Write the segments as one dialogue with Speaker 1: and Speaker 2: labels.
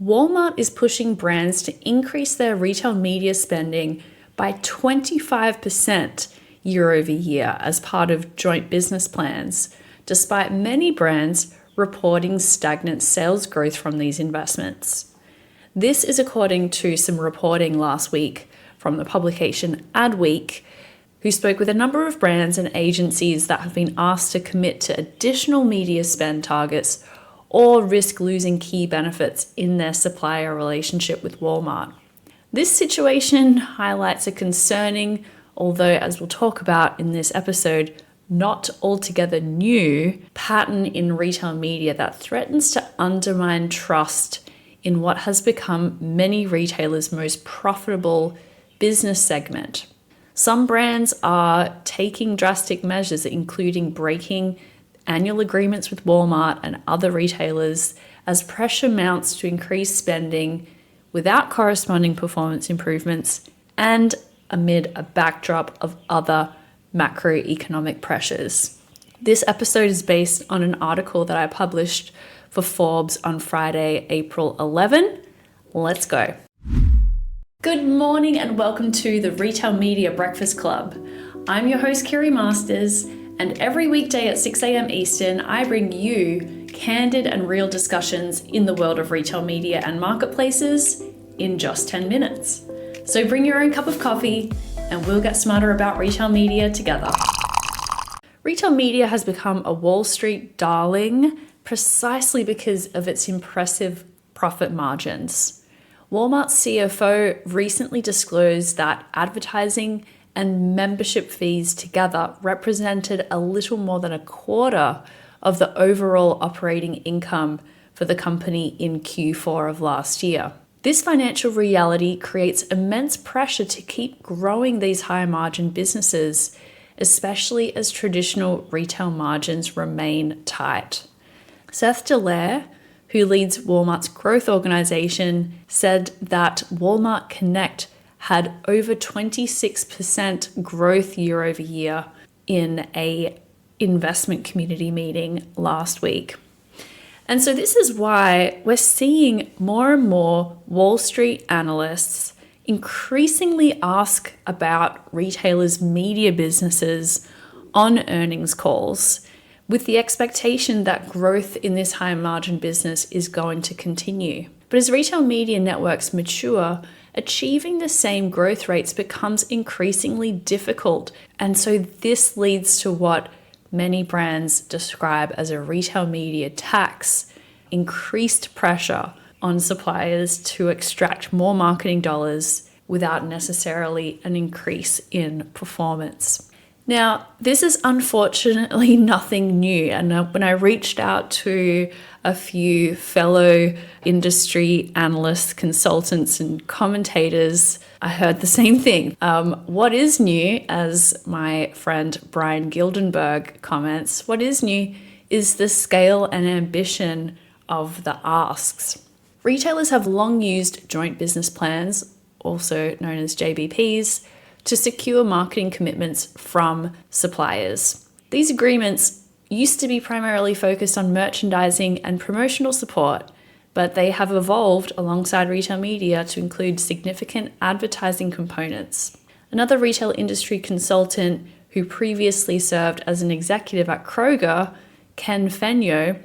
Speaker 1: Walmart is pushing brands to increase their retail media spending by 25% year over year as part of joint business plans, despite many brands reporting stagnant sales growth from these investments. This is according to some reporting last week from the publication Adweek, who spoke with a number of brands and agencies that have been asked to commit to additional media spend targets or risk losing key benefits in their supplier relationship with Walmart. This situation highlights a concerning, although as we'll talk about in this episode, not altogether new pattern in retail media that threatens to undermine trust in what has become many retailers' most profitable business segment. Some brands are taking drastic measures, including breaking annual agreements with Walmart and other retailers as pressure mounts to increase spending without corresponding performance improvements and amid a backdrop of other macroeconomic pressures. This episode is based on an article that I published for Forbes on Friday, April 11. Let's go. Good morning and welcome to the Retail Media Breakfast Club. I'm your host, Kiri Masters, and every weekday at 6 a.m. Eastern, I bring you candid and real discussions in the world of retail media and marketplaces in just 10 minutes. So bring your own cup of coffee and we'll get smarter about retail media together. Retail media has become a Wall Street darling precisely because of its impressive profit margins. Walmart's CFO recently disclosed that advertising and membership fees together represented a little more than a quarter of the overall operating income for the company in Q4 of last year. This financial reality creates immense pressure to keep growing these high margin businesses, especially as traditional retail margins remain tight. Seth Dallaire, who leads Walmart's growth organization, said that Walmart Connect had over 26% growth year over year in a investment community meeting last week. And so this is why we're seeing more and more Wall Street analysts increasingly ask about retailers' media businesses on earnings calls, with the expectation that growth in this high margin business is going to continue. But as retail media networks mature, achieving the same growth rates becomes increasingly difficult. And so this leads to what many brands describe as a retail media tax, increased pressure on suppliers to extract more marketing dollars without necessarily an increase in performance. Now, this is unfortunately nothing new. And when I reached out to a few fellow industry analysts, consultants, and commentators, I heard the same thing. What is new, as my friend Brian Gildenberg comments, what is new is the scale and ambition of the asks. Retailers have long used joint business plans, also known as JBPs, to secure marketing commitments from suppliers. These agreements used to be primarily focused on merchandising and promotional support, but they have evolved alongside retail media to include significant advertising components. Another retail industry consultant who previously served as an executive at Kroger, Ken Fenyo,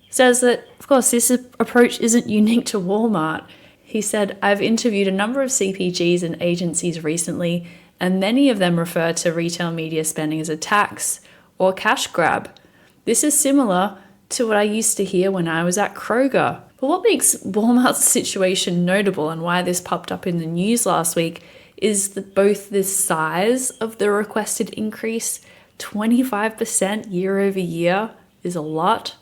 Speaker 1: says that, of course, this approach isn't unique to Walmart. He said, "I've interviewed a number of CPGs and agencies recently, and many of them refer to retail media spending as a tax or cash grab. This is similar to what I used to hear when I was at Kroger." But what makes Walmart's situation notable and why this popped up in the news last week is that both the size of the requested increase, 25% year over year, is a lot,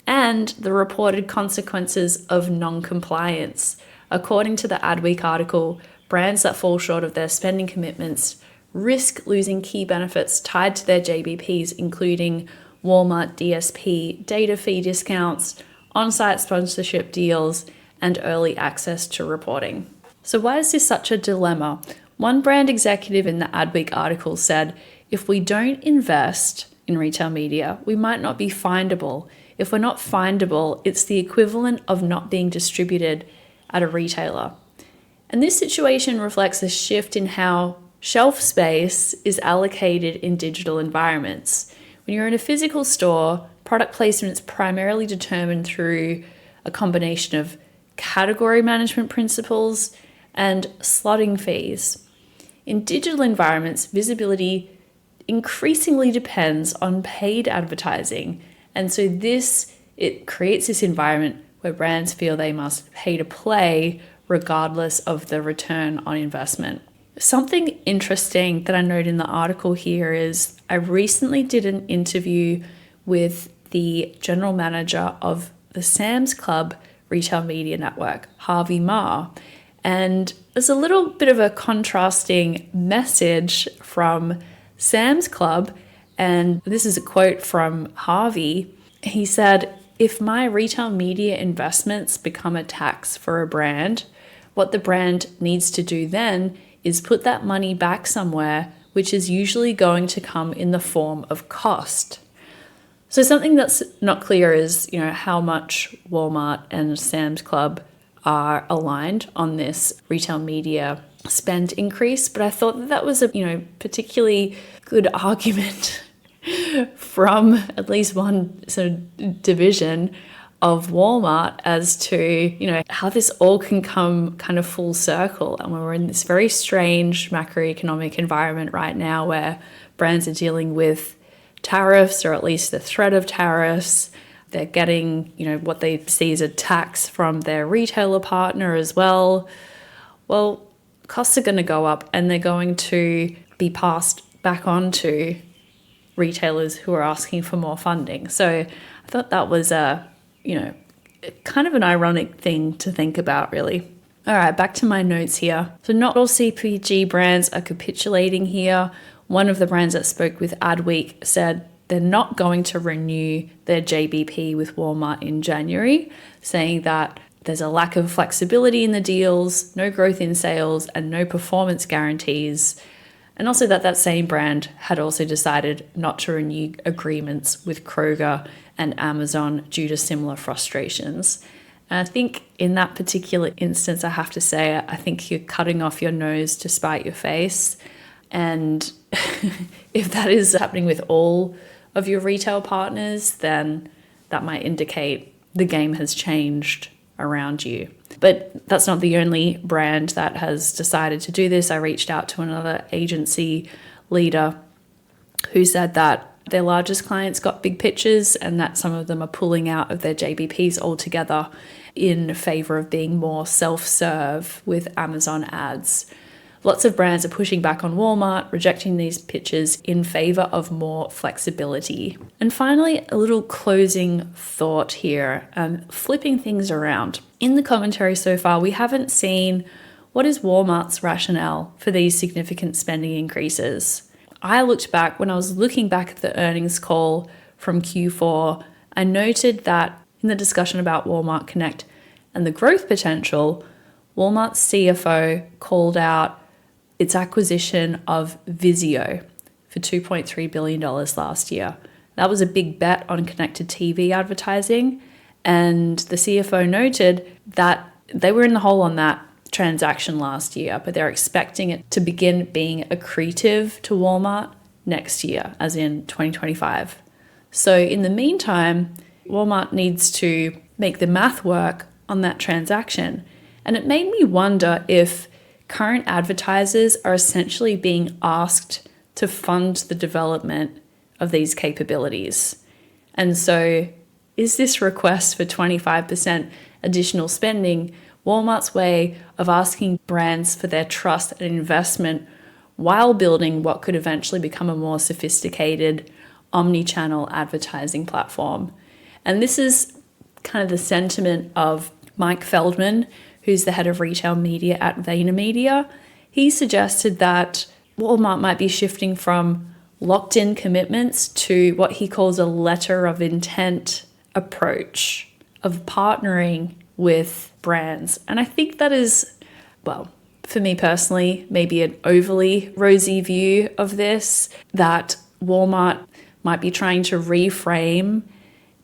Speaker 1: and the reported consequences of non-compliance. According to the Adweek article, brands that fall short of their spending commitments risk losing key benefits tied to their JBPs, including Walmart DSP data fee discounts, on-site sponsorship deals, and early access to reporting. So why is this such a dilemma? One brand executive in the Adweek article said, "If we don't invest in retail media, we might not be findable. if we're not findable, it's the equivalent of not being distributed at a retailer. And this situation reflects a shift in how shelf space is allocated in digital environments. When you're in a physical store, product placement is primarily determined through a combination of category management principles and slotting fees. In digital environments, visibility increasingly depends on paid advertising. And so it creates this environment where brands feel they must pay to play regardless of the return on investment. Something interesting that I note in the article here is I recently did an interview with the general manager of the Sam's Club retail media network, Harvey Ma. And there's a little bit of a contrasting message from Sam's Club. And this is a quote from Harvey. He said, "If my retail media investments become a tax for a brand, what the brand needs to do then is put that money back somewhere, which is usually going to come in the form of cost." So something that's not clear is, how much Walmart and Sam's Club are aligned on this retail media spend increase. But I thought that was a, particularly good argument from at least one sort of division of Walmart as to, how this all can come kind of full circle. And we're in this very strange macroeconomic environment right now where brands are dealing with tariffs, or at least the threat of tariffs. They're getting, what they see as a tax from their retailer partner as well. Well, costs are going to go up and they're going to be passed back on to retailers who are asking for more funding. So I thought that was kind of an ironic thing to think about, really. All right, back to my notes here. So not all CPG brands are capitulating here. One of the brands that spoke with Adweek said they're not going to renew their JBP with Walmart in January, saying that there's a lack of flexibility in the deals, no growth in sales, and no performance guarantees. And also that same brand had also decided not to renew agreements with Kroger and Amazon due to similar frustrations. And I think in that particular instance, I have to say, I think you're cutting off your nose to spite your face. And if that is happening with all of your retail partners, then that might indicate the game has changed around you. But that's not the only brand that has decided to do this. I reached out to another agency leader who said that their largest clients got big pitches and that some of them are pulling out of their JBPs altogether in favor of being more self-serve with Amazon ads. Lots of brands are pushing back on Walmart, rejecting these pitches in favor of more flexibility. And finally, a little closing thought here, flipping things around. In the commentary so far, we haven't seen what is Walmart's rationale for these significant spending increases. I looked back, when I was looking back at the earnings call from Q4, I noted that in the discussion about Walmart Connect and the growth potential, Walmart's CFO called out its acquisition of VIZIO for $2.3 billion last year. That was a big bet on connected TV advertising, and the CFO noted that they were in the hole on that transaction last year, but they're expecting it to begin being accretive to Walmart next year, as in 2025. So in the meantime, Walmart needs to make the math work on that transaction. And it made me wonder if current advertisers are essentially being asked to fund the development of these capabilities. And so is this request for 25% additional spending Walmart's way of asking brands for their trust and investment while building what could eventually become a more sophisticated omni-channel advertising platform? And this is kind of the sentiment of Mike Feldman, who's the head of retail media at VaynerMedia. He suggested that Walmart might be shifting from locked-in commitments to what he calls a letter of intent approach of partnering with brands. And I think that is, well, for me personally, maybe an overly rosy view of this, that Walmart might be trying to reframe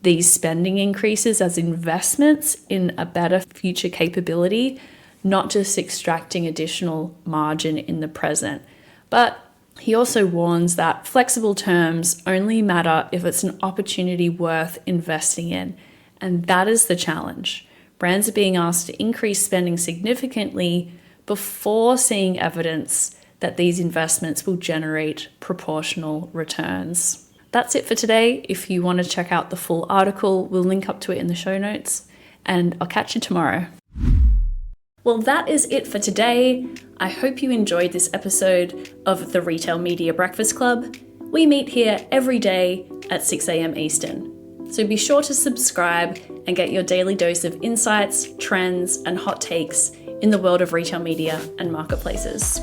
Speaker 1: these spending increases as investments in a better future capability, not just extracting additional margin in the present. But he also warns that flexible terms only matter if it's an opportunity worth investing in. And that is the challenge. Brands are being asked to increase spending significantly before seeing evidence that these investments will generate proportional returns. That's it for today. If you want to check out the full article, we'll link up to it in the show notes, and I'll catch you tomorrow. Well, that is it for today. I hope you enjoyed this episode of the Retail Media Breakfast Club. We meet here every day at 6 a.m. Eastern. So be sure to subscribe and get your daily dose of insights, trends, and hot takes in the world of retail media and marketplaces.